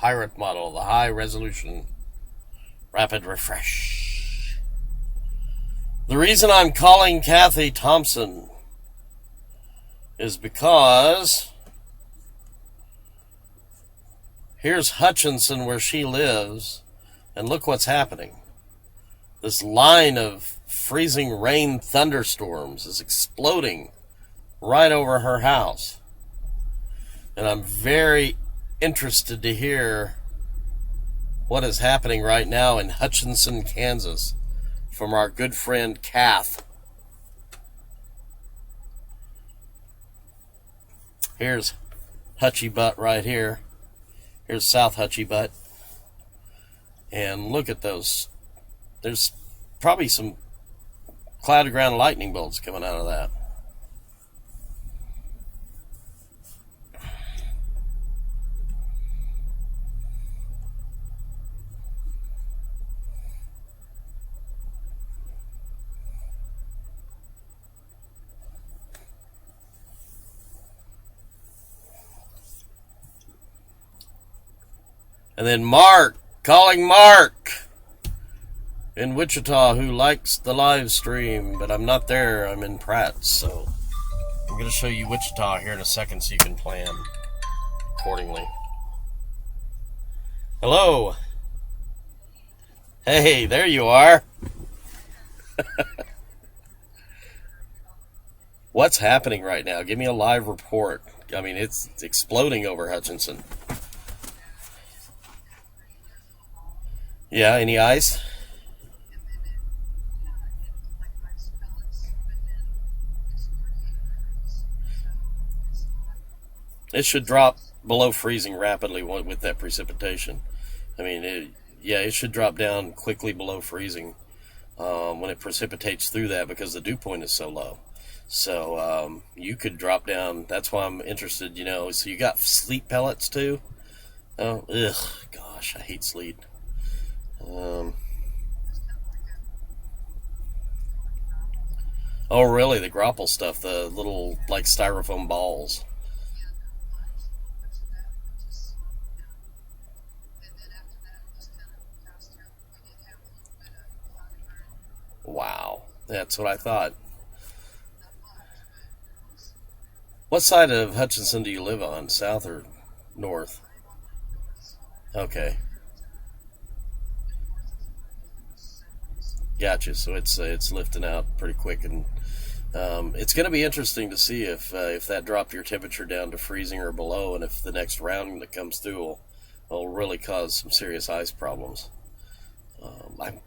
pirate model, the high resolution rapid refresh. The reason I'm calling Kathy Thompson is because here's Hutchinson where she lives, and look what's happening. This line of freezing rain thunderstorms is exploding right over her house. And I'm very interested to hear what is happening right now in Hutchinson, Kansas, from our good friend Kath. Here's Hutchie Butt right here. Here's South Hutchie Butt. And look at those. There's probably some cloud ground lightning bolts coming out of that. And then Mark, calling Mark in Wichita, who likes the live stream, but I'm not there. I'm in Pratt, so I'm going to show you Wichita here in a second so you can plan accordingly. Hello. Hey, there you are. What's happening right now? Give me a live report. I mean, it's exploding over Hutchinson. Yeah, any ice? It should drop below freezing rapidly with that precipitation. I mean, it should drop down quickly below freezing when it precipitates through that because the dew point is so low. So you could drop down. That's why I'm interested, So you got sleet pellets too? Oh, gosh, I hate sleet. Oh, really? The grapple stuff, the little, like, styrofoam balls. Wow, that's what I thought. What side of Hutchinson do you live on, south or north? Okay. Gotcha. So it's lifting out pretty quick, and it's going to be interesting to see if that dropped your temperature down to freezing or below, and if the next round that comes through will really cause some serious ice problems. I'm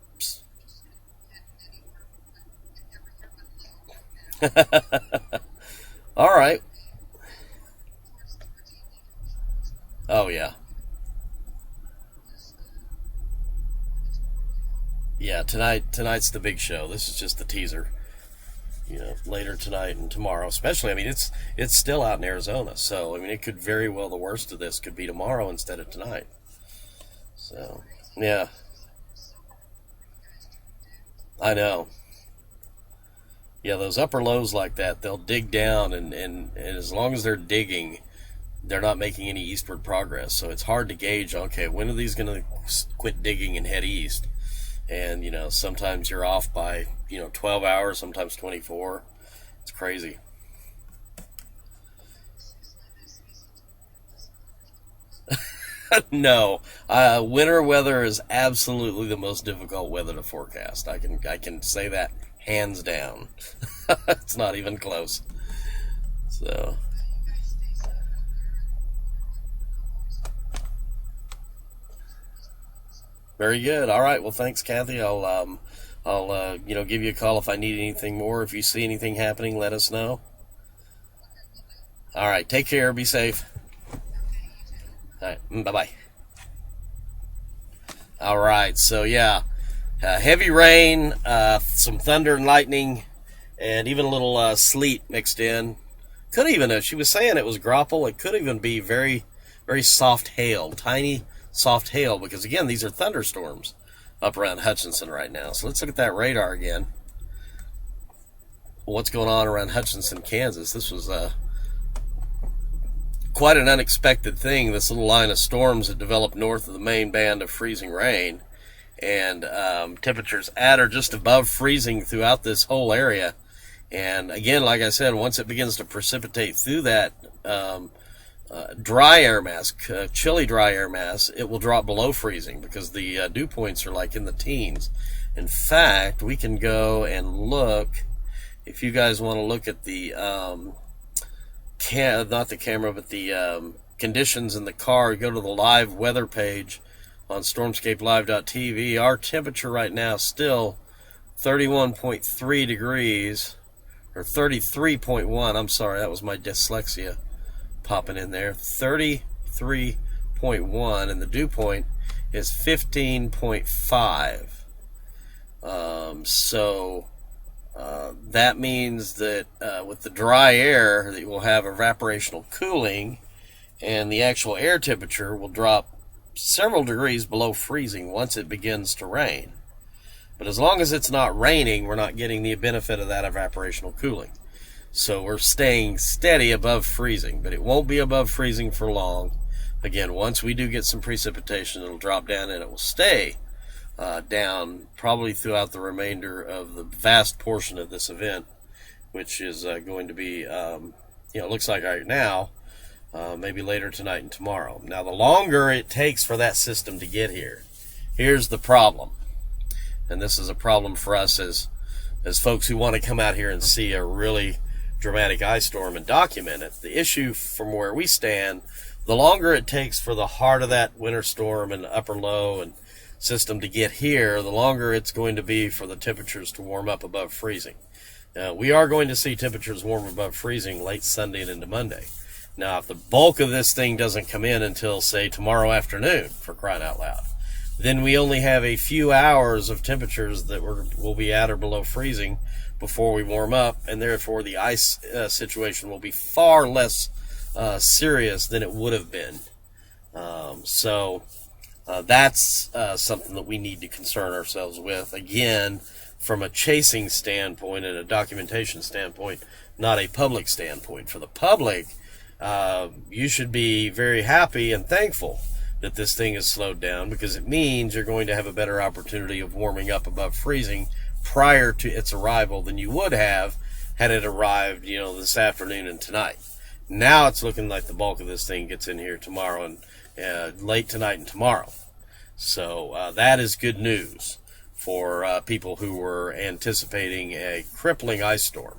all right. Oh yeah. Yeah, tonight's the big show. This is just the teaser. Later tonight and tomorrow, especially. I mean, it's still out in Arizona, so I mean, it could very well, the worst of this could be tomorrow instead of tonight. So, yeah, I know. Yeah, those upper lows like that, they'll dig down, and as long as they're digging, they're not making any eastward progress. So it's hard to gauge. Okay, when are these going to quit digging and head east? And, sometimes you're off by, 12 hours, sometimes 24. It's crazy. No, winter weather is absolutely the most difficult weather to forecast. I can say that hands down. It's not even close. So. Very good. All right. Well, thanks, Kathy. I'll give you a call if I need anything more. If you see anything happening, let us know. All right. Take care. Be safe. All right. Bye-bye. All right. So, yeah, heavy rain, some thunder and lightning, and even a little sleet mixed in. Could even, if she was saying it was grapple, it could even be very, very soft hail, tiny soft hail, because again, these are thunderstorms up around Hutchinson right now. So let's look at that radar again. What's going on around Hutchinson, Kansas? This was quite an unexpected thing, this little line of storms that developed north of the main band of freezing rain, and temperatures at or just above freezing throughout this whole area. And again, like I said, once it begins to precipitate through that dry air mass, chilly dry air mass, it will drop below freezing because the dew points are like in the teens. In fact, we can go and look, if you guys want to look at the not the camera, but the conditions in the car, go to the live weather page on stormscapelive.tv. Our temperature right now still 31.3 degrees, or 33.1. I'm sorry, that was my dyslexia popping in there. 33.1, and the dew point is 15.5. That means that with the dry air, that you will have evaporational cooling, and the actual air temperature will drop several degrees below freezing once it begins to rain. But as long as it's not raining, we're not getting the benefit of that evaporational cooling. So we're staying steady above freezing, but it won't be above freezing for long. Again, once we do get some precipitation, it'll drop down, and it will stay down probably throughout the remainder of the vast portion of this event, which is going to be, it looks like right now, maybe later tonight and tomorrow. Now, the longer it takes for that system to get here, here's the problem. And this is a problem for us as folks who want to come out here and see a really dramatic ice storm and document it. The issue from where we stand, the longer it takes for the heart of that winter storm and upper low and system to get here, the longer it's going to be for the temperatures to warm up above freezing. We are going to see temperatures warm above freezing late Sunday and into Monday. Now, if the bulk of this thing doesn't come in until, say, tomorrow afternoon, for crying out loud, then we only have a few hours of temperatures that will be at or below freezing before we warm up, and therefore the ice situation will be far less serious than it would have been. That's something that we need to concern ourselves with. Again, from a chasing standpoint and a documentation standpoint, not a public standpoint. For the public, you should be very happy and thankful that this thing is slowed down, because it means you're going to have a better opportunity of warming up above freezing prior to its arrival than you would have had it arrived, this afternoon and tonight. Now it's looking like the bulk of this thing gets in here tomorrow and late tonight and tomorrow. So that is good news for people who were anticipating a crippling ice storm.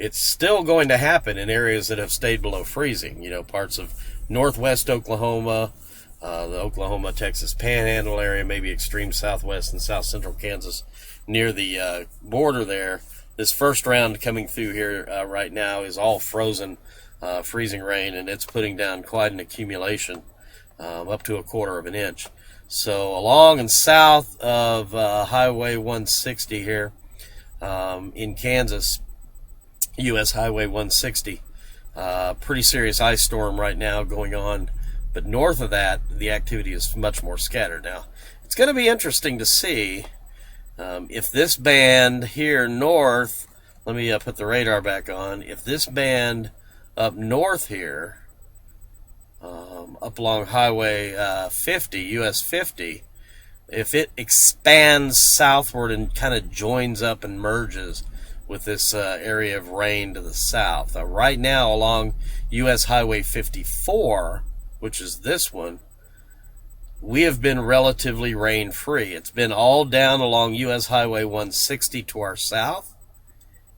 It's still going to happen in areas that have stayed below freezing, parts of northwest Oklahoma, the Oklahoma-Texas Panhandle area, maybe extreme southwest and south central Kansas near the border there. This first round coming through here right now is all frozen, freezing rain, and it's putting down quite an accumulation, up to 1/4 of an inch. So along and south of Highway 160 here in Kansas, U.S. Highway 160, pretty serious ice storm right now going on. But north of that, the activity is much more scattered. Now, it's going to be interesting to see if this band here north, let me put the radar back on, if this band up north here, up along Highway 50, US 50, if it expands southward and kind of joins up and merges with this area of rain to the south. Right now along US Highway 54, which is this one, we have been relatively rain-free. It's been all down along US Highway 160 to our south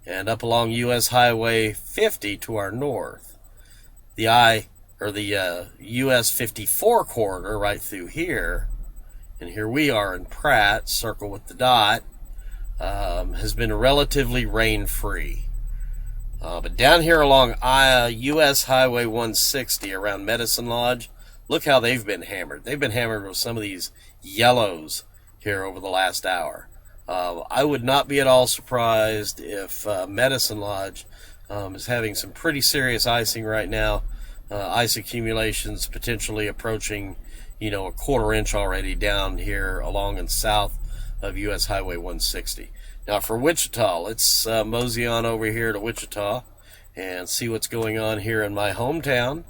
and up along US Highway 50 to our north. The US 54 corridor right through here, and here we are in Pratt, circle with the dot, has been relatively rain-free. But down here along US Highway 160 around Medicine Lodge, look how they've been hammered. They've been hammered with some of these yellows here over the last hour. I would not be at all surprised if Medicine Lodge is having some pretty serious icing right now. Ice accumulations potentially approaching, 1/4 inch already down here along and south of US Highway 160. Now for Wichita, let's mosey on over here to Wichita and see what's going on here in my hometown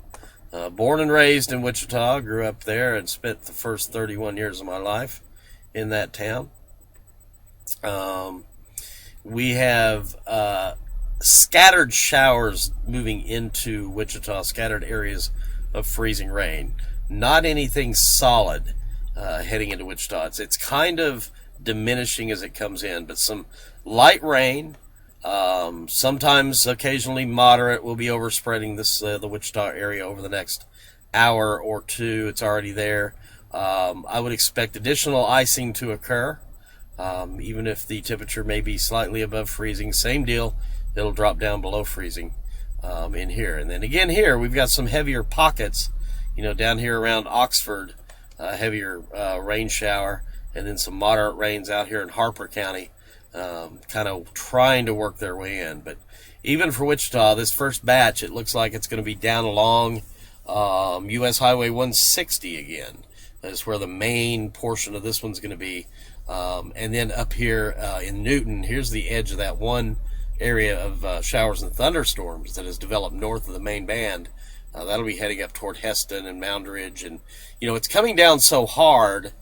Born and raised in Wichita, grew up there and spent the first 31 years of my life in that town. We have scattered showers moving into Wichita, scattered areas of freezing rain. Not anything solid heading into Wichita. It's kind of diminishing as it comes in, but some light rain, sometimes occasionally moderate, will be overspreading the Wichita area over the next hour or two. It's already there. I would expect additional icing to occur, even if the temperature may be slightly above freezing. Same deal, it'll drop down below freezing in here. And then again here, we've got some heavier pockets, down here around Oxford, heavier rain shower, and then some moderate rains out here in Harper County, kind of trying to work their way in. But even for Wichita, this first batch, it looks like it's going to be down along U.S. Highway 160 again. That's where the main portion of this one's going to be. And then up here in Newton, here's the edge of that one area of showers and thunderstorms that has developed north of the main band. That'll be heading up toward Heston and Moundridge. And, it's coming down so hard,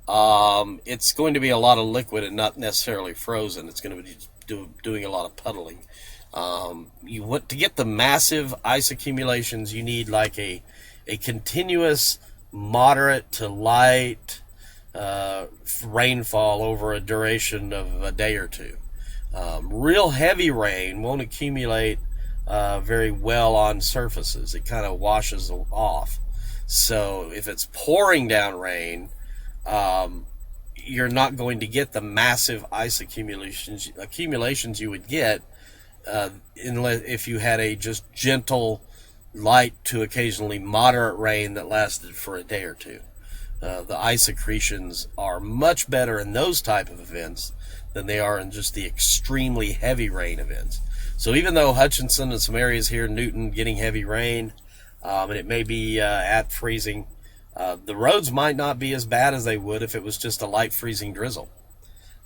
it's going to be a lot of liquid and not necessarily frozen. It's going to be doing a lot of puddling. You want to get the massive ice accumulations, you need like a continuous moderate to light rainfall over a duration of a day or two. Real heavy rain won't accumulate very well on surfaces. It kind of washes off. So if it's pouring down rain, you're not going to get the massive ice accumulations you would get if you had a just gentle, light to occasionally moderate rain that lasted for a day or two. The ice accretions are much better in those type of events than they are in just the extremely heavy rain events. So even though Hutchinson and some areas here in Newton getting heavy rain, and it may be at freezing, the roads might not be as bad as they would if it was just a light freezing drizzle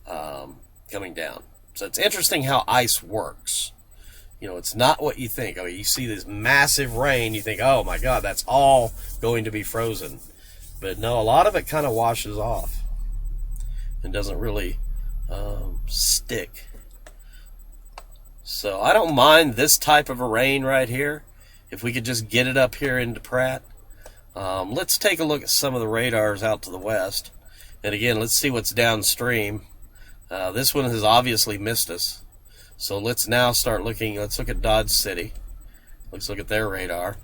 coming down. So it's interesting how ice works. It's not what you think. I mean, you see this massive rain, you think, oh my God, that's all going to be frozen. But no, a lot of it kind of washes off and doesn't really stick. So I don't mind this type of a rain right here, if we could just get it up here into Pratt. Let's take a look at some of the radars out to the west. And again, let's see what's downstream. This one has obviously missed us. So let's now start looking. Let's look at Dodge City. Let's look at their radar.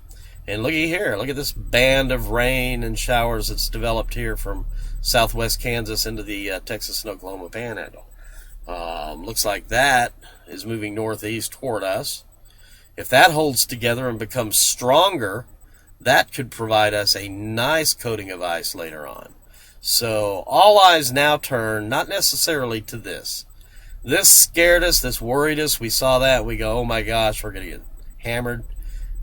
And looky here. Look at this band of rain and showers that's developed here from southwest Kansas into the Texas and Oklahoma Panhandle. Looks like that is moving northeast toward us. If that holds together and becomes stronger, that could provide us a nice coating of ice later on. So all eyes now turn, not necessarily to this. This scared us, this worried us. We saw that, we go, oh my gosh, we're going to get hammered.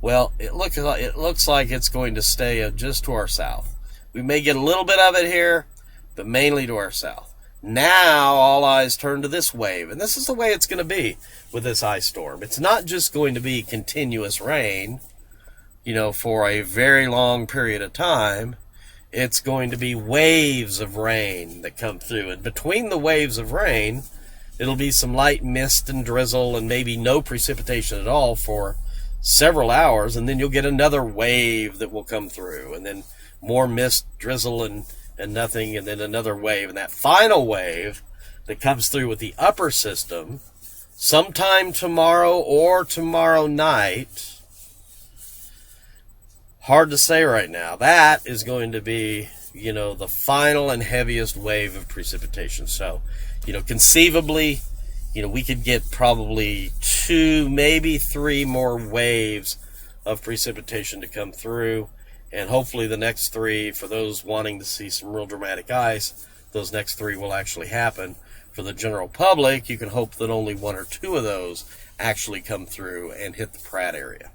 Well, it looks like it's going to stay just to our south. We may get a little bit of it here, but mainly to our south. Now all eyes turn to this wave, and this is the way it's going to be with this ice storm. It's not just going to be continuous rain, for a very long period of time. It's going to be waves of rain that come through, and between the waves of rain, it'll be some light mist and drizzle and maybe no precipitation at all for several hours, and then you'll get another wave that will come through, and then more mist, drizzle, and nothing, and then another wave. And that final wave that comes through with the upper system sometime tomorrow or tomorrow night, hard to say right now, that is going to be, the final and heaviest wave of precipitation. So, conceivably, we could get probably 2, maybe 3 more waves of precipitation to come through. And hopefully the next 3, for those wanting to see some real dramatic ice, those next 3 will actually happen. For the general public, you can hope that only 1 or 2 of those actually come through and hit the Pratt area.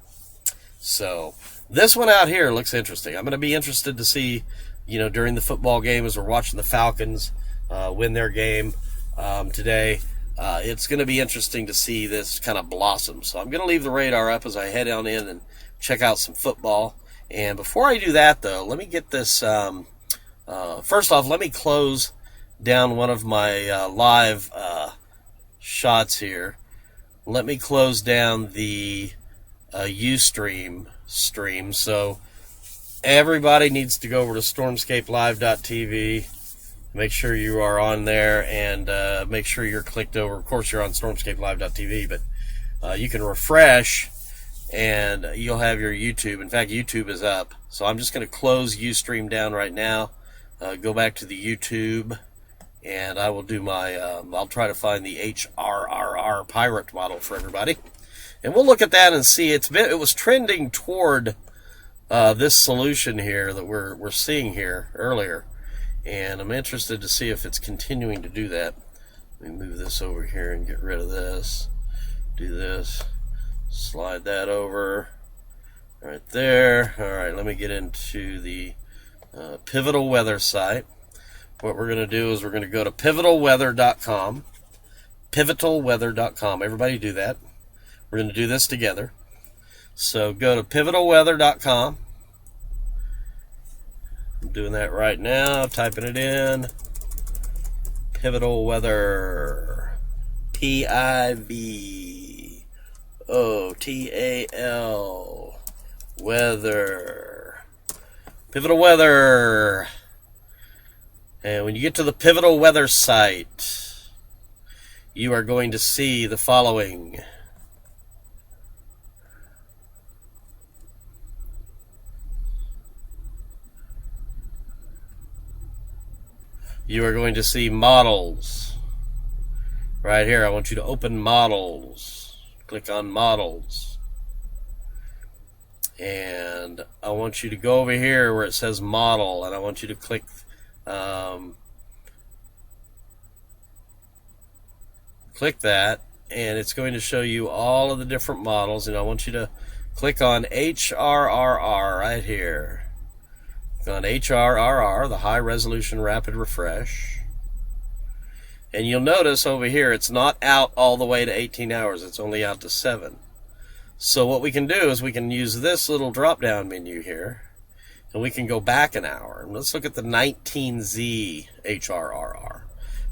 So this one out here looks interesting. I'm going to be interested to see, during the football game as we're watching the Falcons win their game today. It's going to be interesting to see this kind of blossom. So I'm going to leave the radar up as I head on in and check out some football. And before I do that, though, let me get this. First off, let me close down one of my live shots here. Let me close down the Ustream stream. So everybody needs to go over to stormscapelive.tv. Make sure you are on there, and make sure you're clicked over. Of course, you're on stormscapelive.tv, but you can refresh, and you'll have your YouTube. In fact, YouTube is up. So I'm just going to close Ustream down right now. Go back to the YouTube, and I will do my, I'll try to find the HRRR pirate model for everybody. And we'll look at that and see. It was trending toward this solution here that we're seeing here earlier. And I'm interested to see if it's continuing to do that. Let me move this over here and get rid of this. Do this. Slide that over. Right there. Alright, let me get into the Pivotal Weather site. What we're going to do is we're going to go to pivotalweather.com. Pivotalweather.com. Everybody do that. We're going to do this together. So go to pivotalweather.com. I'm doing that right now, typing it in. Pivotal Weather. Pivotal Weather. Pivotal Weather. And when you get to the Pivotal Weather site, you are going to see the following. You are going to see models. Right here, I want you to open models. Click on models. And I want you to go over here where it says model, and I want you to click click that, and it's going to show you all of the different models, and I want you to click on HRRR right here. On HRRR, the High Resolution Rapid Refresh. And you'll notice over here it's not out all the way to 18 hours, it's only out to 7. So what we can do is we can use this little drop down menu here, and we can go back an hour. And let's look at the 19Z HRRR,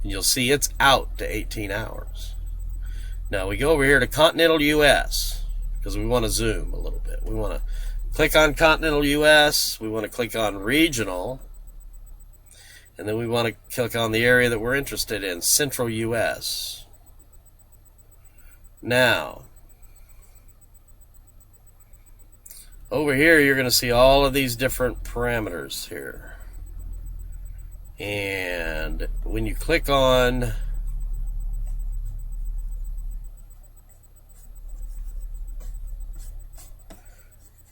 and you'll see it's out to 18 hours. Now we go over here to Continental US, because we want to zoom a little bit. We want to click on Continental US, we want to click on Regional, and then we want to click on the area that we're interested in, Central US. Now, over here you're going to see all of these different parameters here. And when you click on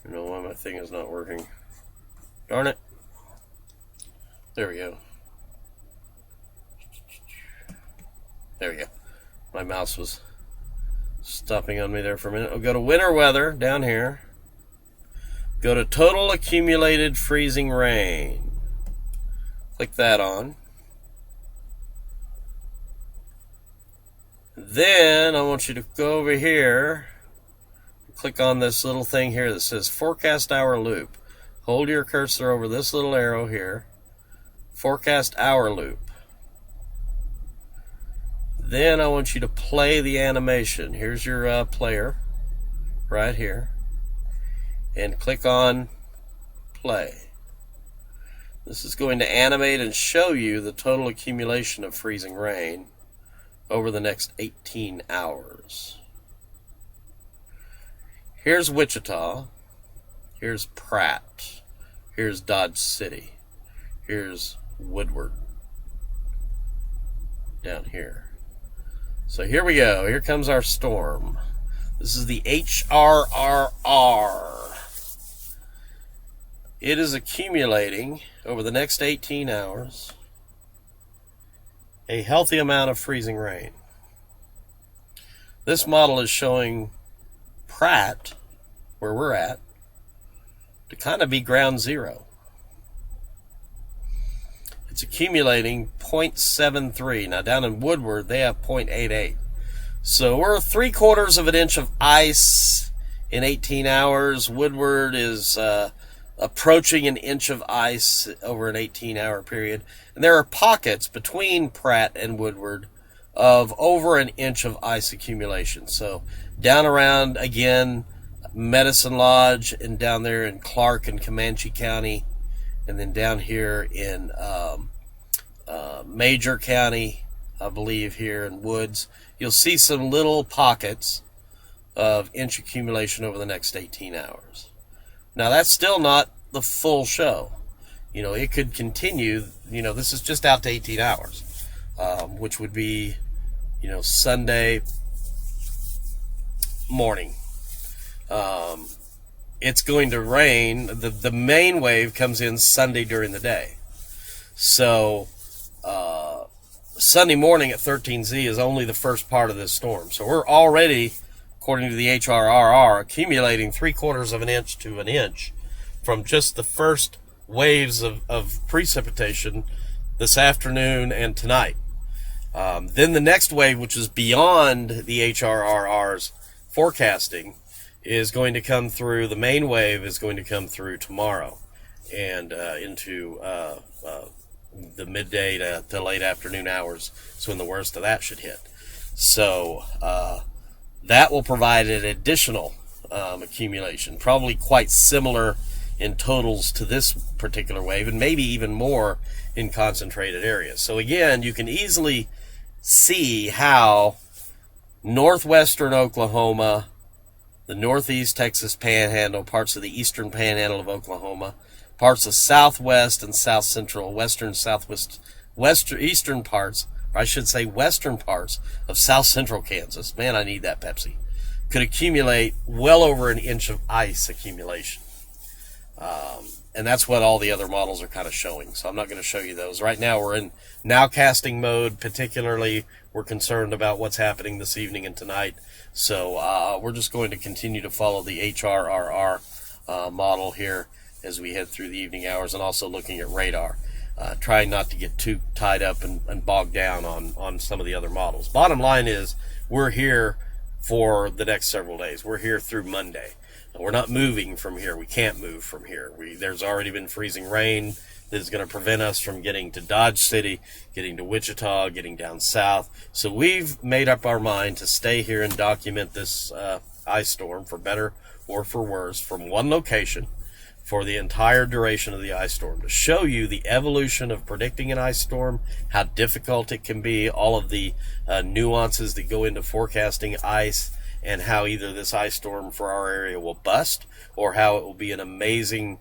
I don't know why my thing is not working. Darn it. There we go. There we go. My mouse was stopping on me there for a minute. We'll go to winter weather down here. Go to total accumulated freezing rain. Click that on. Then I want you to go over here. Click on this little thing here that says forecast hour loop. Hold your cursor over this little arrow here. Forecast hour loop. Then I want you to play the animation. Here's your player right here. And click on play. This is going to animate and show you the total accumulation of freezing rain over the next 18 hours. Here's Wichita, here's Pratt, here's Dodge City, here's Woodward, down here. So here we go, here comes our storm. This is the HRRR. It is accumulating over the next 18 hours a healthy amount of freezing rain. This model is showing Pratt, where we're at, to kind of be ground zero. It's accumulating 0.73. Now down in Woodward, they have 0.88. So we're 3/4 of an inch of ice in 18 hours. Woodward is approaching an inch of ice over an 18-hour period. And there are pockets between Pratt and Woodward of over an inch of ice accumulation. So down around, again, Medicine Lodge, and down there in Clark and Comanche County, and then down here in Major County, I believe, here in Woods, you'll see some little pockets of inch accumulation over the next 18 hours. Now, that's still not the full show. It could continue. This is just out to 18 hours, which would be, Sunday morning. It's going to rain. The main wave comes in Sunday during the day. So, Sunday morning at 13Z is only the first part of this storm. So we're already, according to the HRRR, accumulating 3/4 of an inch to an inch from just the first waves of precipitation this afternoon and tonight. Then the next wave, which is beyond the HRRR's forecasting, is going to come through. The main wave is going to come through tomorrow and into the midday to late afternoon hours. So when the worst of that should hit. So that will provide an additional accumulation, probably quite similar in totals to this particular wave, and maybe even more in concentrated areas. So again, you can easily see how northwestern Oklahoma, the northeast Texas Panhandle, parts of the eastern Panhandle of Oklahoma, parts of southwest and south central, western, southwest, eastern parts, or I should say western parts of south central Kansas. Man, I need that Pepsi. Could accumulate well over an inch of ice accumulation. And that's what all the other models are kind of showing. So I'm not going to show you those. Right now we're in nowcasting mode. Particularly, we're concerned about what's happening this evening and tonight. So we're just going to continue to follow the HRRR model here as we head through the evening hours, and also looking at radar. Trying not to get too tied up and bogged down on some of the other models. Bottom line is, we're here for the next several days. We're here through Monday. We're not moving from here. We can't move from here. There's already been freezing rain that is going to prevent us from getting to Dodge City, getting to Wichita, getting down south. So we've made up our mind to stay here and document this ice storm, for better or for worse, from one location for the entire duration of the ice storm, to show you the evolution of predicting an ice storm, how difficult it can be, all of the nuances that go into forecasting ice, and how either this ice storm for our area will bust, or how it will be an amazing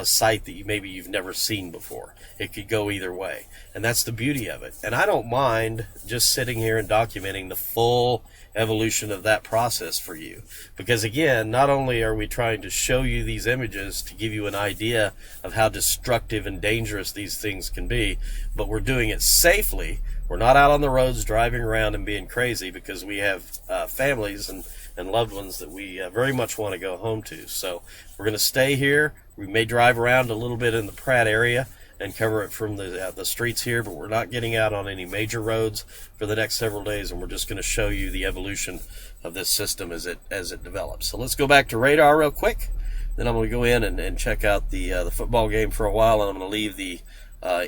sight that maybe you've never seen before. It could go either way, and that's the beauty of it. And I don't mind just sitting here and documenting the full evolution of that process for you, because again, not only are we trying to show you these images to give you an idea of how destructive and dangerous these things can be, but we're doing it safely. We're not out on the roads driving around and being crazy, because we have families and loved ones that we very much want to go home to. So we're going to stay here. We may drive around a little bit in the Pratt area and cover it from the streets here, but we're not getting out on any major roads for the next several days, and we're just going to show you the evolution of this system as it develops. So let's go back to radar real quick. Then I'm going to go in and check out the football game for a while, and I'm going to leave the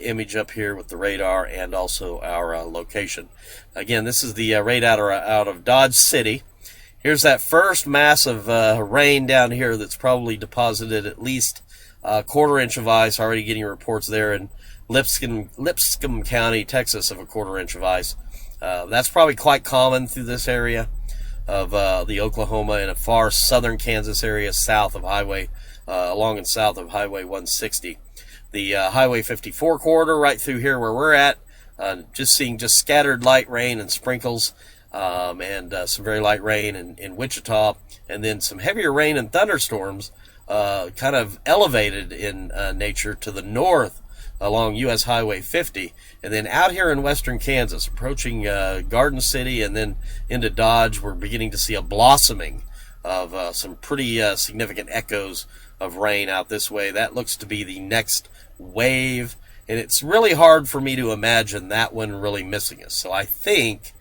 image up here with the radar and also our location. Again, this is the radar out of Dodge City. Here's that first mass of rain down here that's probably deposited at least a 1/4 inch of ice. Already getting reports there in Lipscomb County, Texas, of a 1/4 inch of ice. That's probably quite common through this area of the Oklahoma and a far southern Kansas area south of along and south of Highway 160. The Highway 54 corridor right through here where we're at, just seeing scattered light rain and sprinkles, and some very light rain in Wichita, and then some heavier rain and thunderstorms kind of elevated in nature to the north along U.S. Highway 50, and then out here in western Kansas, approaching Garden City and then into Dodge, we're beginning to see a blossoming of some pretty significant echoes of rain out this way. That looks to be the next wave, and it's really hard for me to imagine that one really missing us. So I think,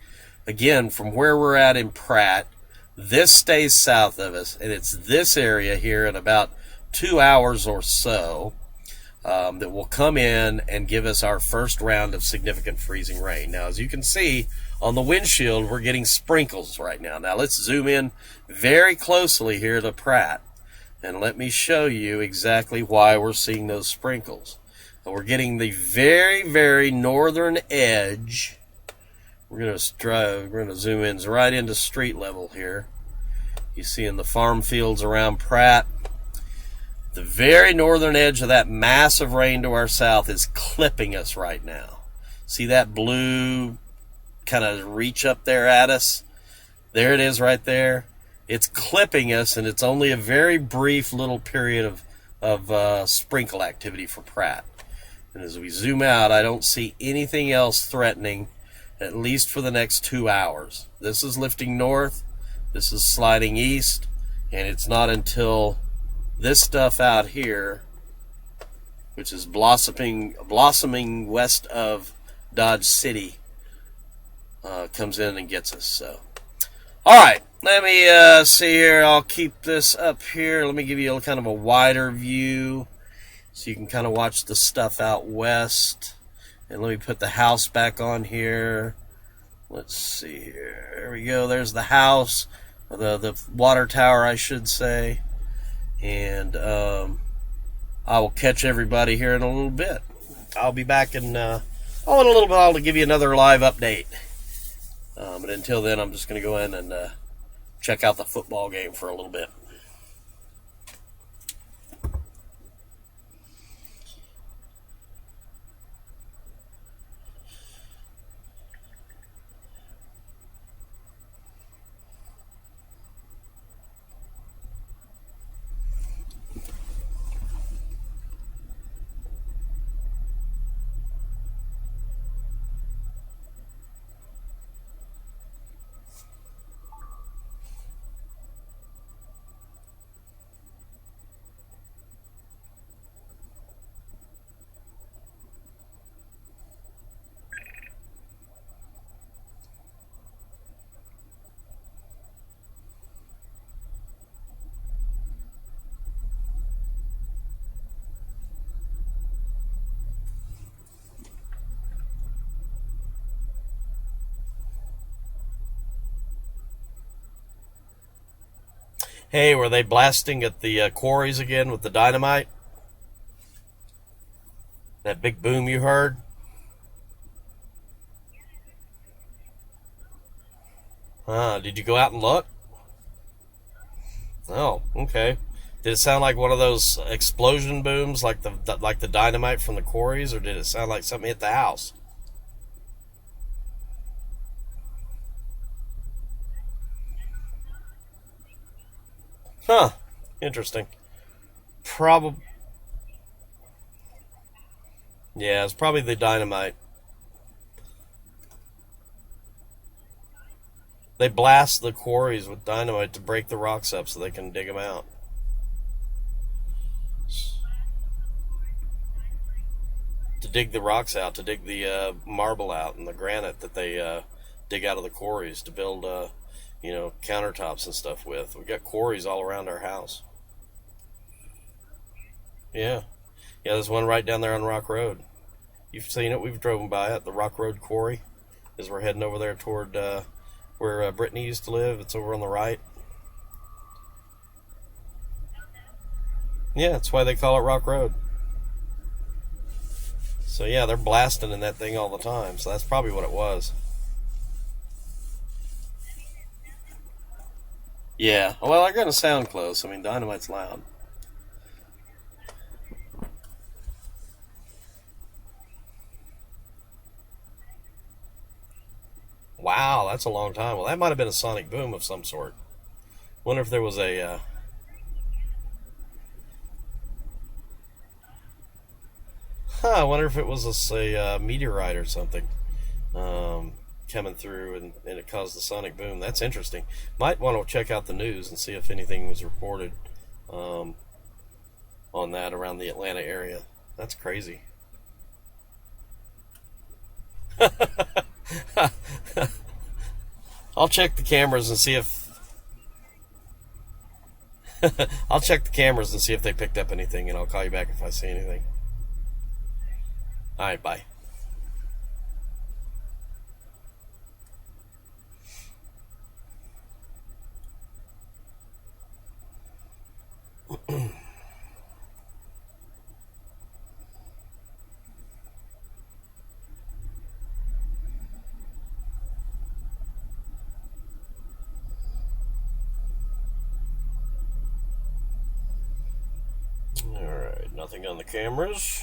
again, from where we're at in Pratt, this stays south of us, and it's this area here at about 2 hours or so that will come in and give us our first round of significant freezing rain. Now, as you can see on the windshield, we're getting sprinkles right now. Now, let's zoom in very closely here to Pratt, and let me show you exactly why we're seeing those sprinkles. We're getting the very, very northern edge. We're going to zoom in right into street level here. You see in the farm fields around Pratt, the very northern edge of that massive rain to our south is clipping us right now. See that blue kind of reach up there at us? There it is right there. It's clipping us, and it's only a very brief little period of sprinkle activity for Pratt. And as we zoom out, I don't see anything else threatening, at least for the next 2 hours. This is lifting north, this is sliding east, and it's not until this stuff out here, which is blossoming west of Dodge City, comes in and gets us. So, all right, let me see here. I'll keep this up here. Let me give you kind of a wider view so you can kind of watch the stuff out west. And let me put the house back on here. Let's see here. There we go. There's the house, the water tower, I should say. And I will catch everybody here in a little bit. I'll be back in a little while to give you another live update. But until then, I'm just going to go in and check out the football game for a little bit. Hey, were they blasting at the quarries again with the dynamite? That big boom you heard? Did you go out and look? Oh, okay. Did it sound like one of those explosion booms, like the dynamite from the quarries, or did it sound like something hit the house? Huh. Interesting. Probably. Yeah, it's probably the dynamite. They blast the quarries with dynamite to break the rocks up so they can dig them out. To dig the rocks out, to dig the marble out and the granite that they dig out of the quarries to build, countertops and stuff with. We've got quarries all around our house. Yeah. Yeah, there's one right down there on Rock Road. You've seen it. We've driven by it. The Rock Road Quarry, as we're heading over there toward where Brittany used to live. It's over on the right. Yeah, that's why they call it Rock Road. So yeah, they're blasting in that thing all the time. So that's probably what it was. Yeah. Well, they're going to sound close. I mean, dynamite's loud. Wow, that's a long time. Well, that might have been a sonic boom of some sort. Wonder if there was a... I wonder if it was a meteorite or something coming through and it caused the sonic boom. That's interesting. Might want to check out the news and see if anything was reported on that around the Atlanta area. That's crazy. I'll check the cameras and see if I'll check the cameras and see if they picked up anything, and I'll call you back if I see anything. All right, bye. Alright, nothing on the cameras.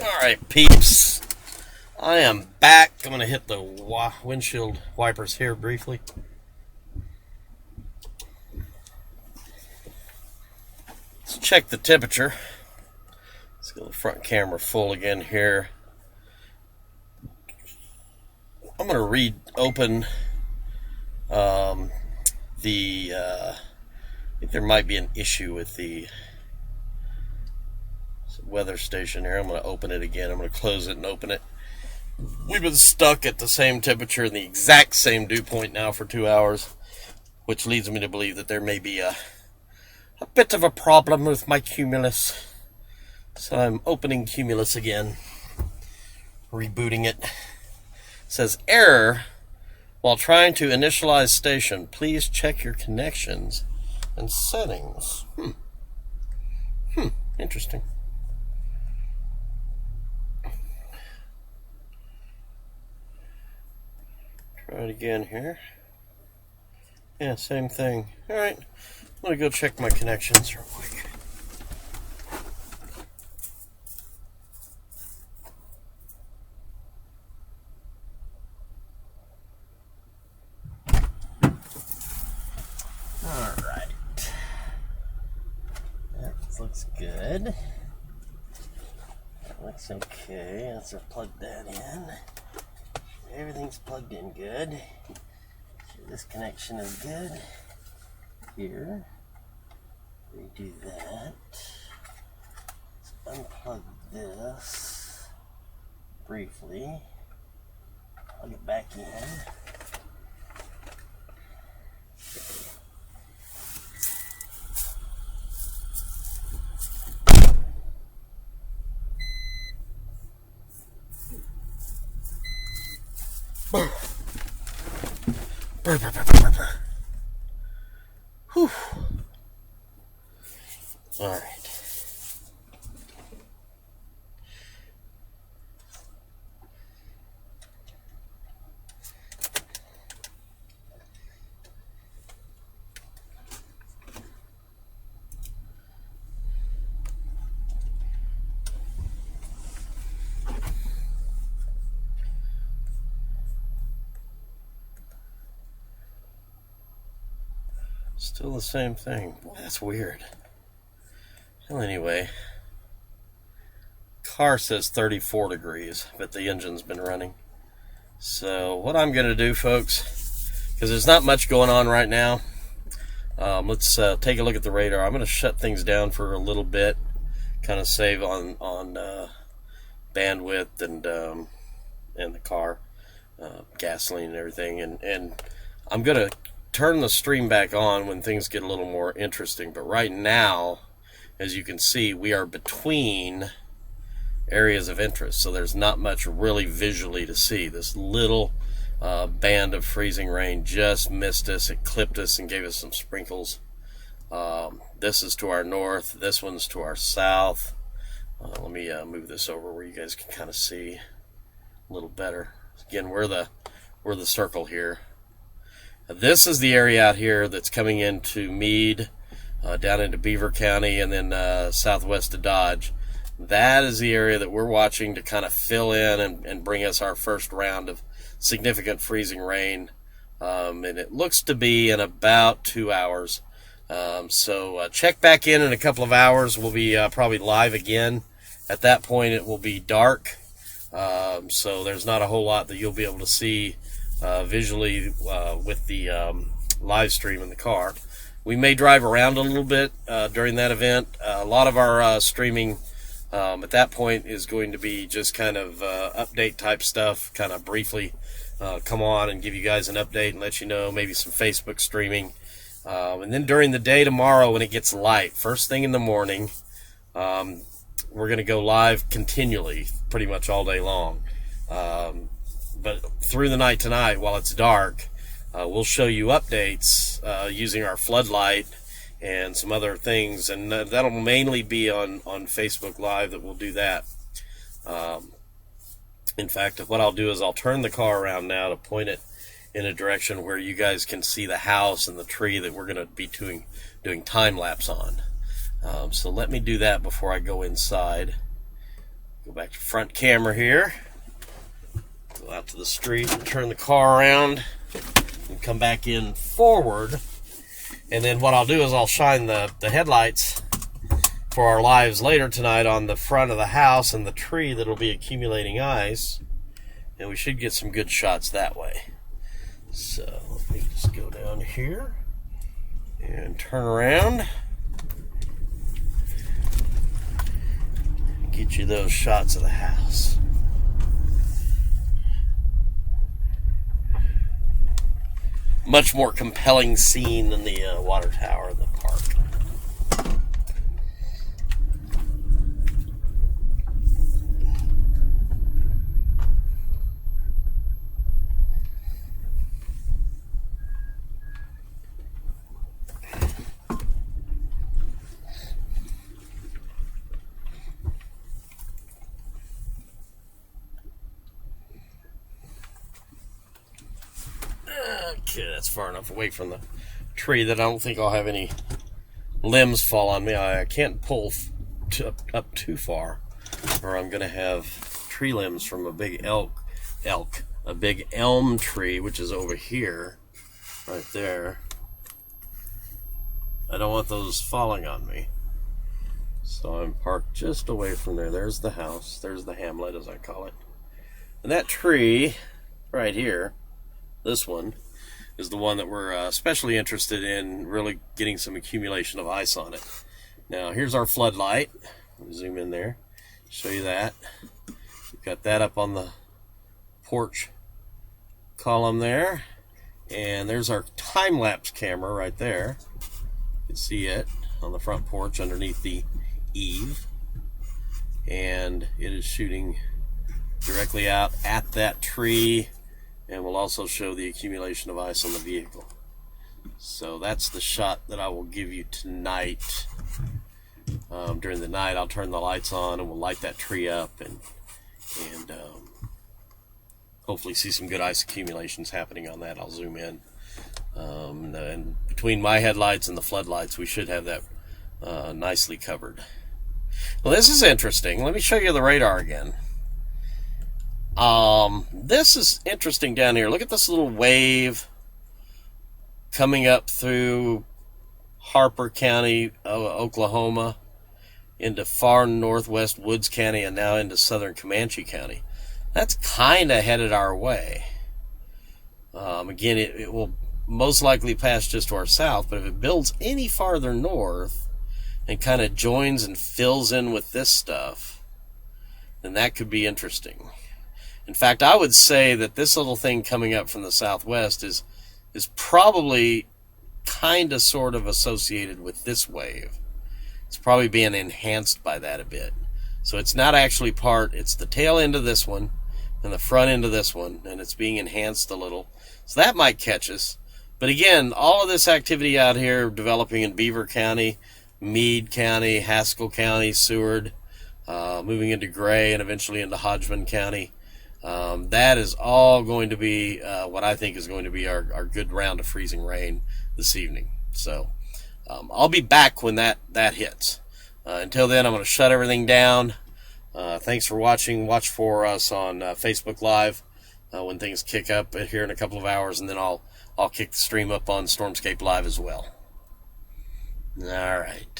Alright, peeps. I am back. I'm going to hit the windshield wipers here briefly. Let's check the temperature. Let's get the front camera full again here. I'm going to reopen I think there might be an issue with the weather station here. I'm going to open it again. I'm going to close it and open it. We've been stuck at the same temperature and the exact same dew point now for 2 hours, which leads me to believe that there may be a bit of a problem with my Cumulus. So I'm opening Cumulus again, rebooting it. It says error while trying to initialize station. Please check your connections and settings. Interesting. Try it again here. Yeah, same thing. Alright, I'm going to go check my connections real quick. Alright. That looks good. That looks okay. Let's plug that in. Everything's plugged in good. This connection is good. Here. Redo that. Let's unplug this briefly. Plug it back in. Whew. All right. Still the same thing. Boy, that's weird. Well, anyway, car says 34 degrees, but the engine's been running. So what I'm going to do, folks, because there's not much going on right now, let's take a look at the radar. I'm going to shut things down for a little bit, kind of save on bandwidth and the car, gasoline and everything, and I'm going to turn the stream back on when things get a little more interesting. But right now, as you can see, we are between areas of interest, so there's not much really visually to see. This little band of freezing rain just missed us. It clipped us and gave us some sprinkles. This is to our north. This one's to our south. Let me move this over where you guys can kind of see a little better. Again, we're the circle here. This is the area out here that's coming into Meade, down into Beaver County, and then southwest of Dodge. That is the area that we're watching to kind of fill in and bring us our first round of significant freezing rain. And it looks to be in about 2 hours. So check back in a couple of hours. We'll be probably live again. At that point, it will be dark. So there's not a whole lot that you'll be able to see visually with the live stream in the car. We may drive around a little bit during that event. A lot of our streaming at that point is going to be just kind of update type stuff, kind of briefly come on and give you guys an update and let you know, maybe some Facebook streaming. And then during the day tomorrow when it gets light, first thing in the morning, we're going to go live continually, pretty much all day long. But through the night tonight, while it's dark, we'll show you updates using our floodlight and some other things, and that'll mainly be on Facebook Live that we'll do that. In fact, what I'll do is I'll turn the car around now to point it in a direction where you guys can see the house and the tree that we're going to be doing time lapse on. So let me do that before I go inside. Go back to front camera here. Go out to the street and turn the car around and come back in forward. And then what I'll do is I'll shine the headlights for our lives later tonight on the front of the house and the tree that'll be accumulating ice. And we should get some good shots that way. So let me just go down here and turn around. Get you those shots of the house. Much more compelling scene than the water tower in the park. Okay, that's far enough away from the tree that I don't think I'll have any limbs fall on me. I can't pull up too far, or I'm going to have tree limbs from a big a big elm tree, which is over here, right there. I don't want those falling on me. So I'm parked just away from there. There's the house. There's the hamlet, as I call it. And that tree right here, this one, is the one that we're especially interested in really getting some accumulation of ice on it. Now, here's our floodlight. Zoom in there, show you that. We've got that up on the porch column there. And there's our time-lapse camera right there. You can see it on the front porch underneath the eave. And it is shooting directly out at that tree. And we'll also show the accumulation of ice on the vehicle. So that's the shot that I will give you tonight. During the night, I'll turn the lights on and we'll light that tree up and hopefully see some good ice accumulations happening on that. I'll zoom in. And between my headlights and the floodlights, we should have that nicely covered. Well, this is interesting. Let me show you the radar again. This is interesting down here. Look at this little wave coming up through Harper County, Oklahoma, into far northwest Woods County, and now into southern Comanche County. That's kind of headed our way. Again, it will most likely pass just to our south, but if it builds any farther north and kind of joins and fills in with this stuff, then that could be interesting. In fact, I would say that this little thing coming up from the southwest is probably kind of sort of associated with this wave. It's probably being enhanced by that a bit. So it's not actually it's the tail end of this one and the front end of this one, and it's being enhanced a little. So that might catch us. But again, all of this activity out here developing in Beaver County, Meade County, Haskell County, Seward, moving into Gray and eventually into Hodgman County. That is all going to be what I think is going to be our good round of freezing rain this evening. So I'll be back when that hits. Until then, I'm going to shut everything down. Thanks for watching. Watch for us on Facebook Live when things kick up here in a couple of hours, and then I'll kick the stream up on Stormscape Live as well. All right.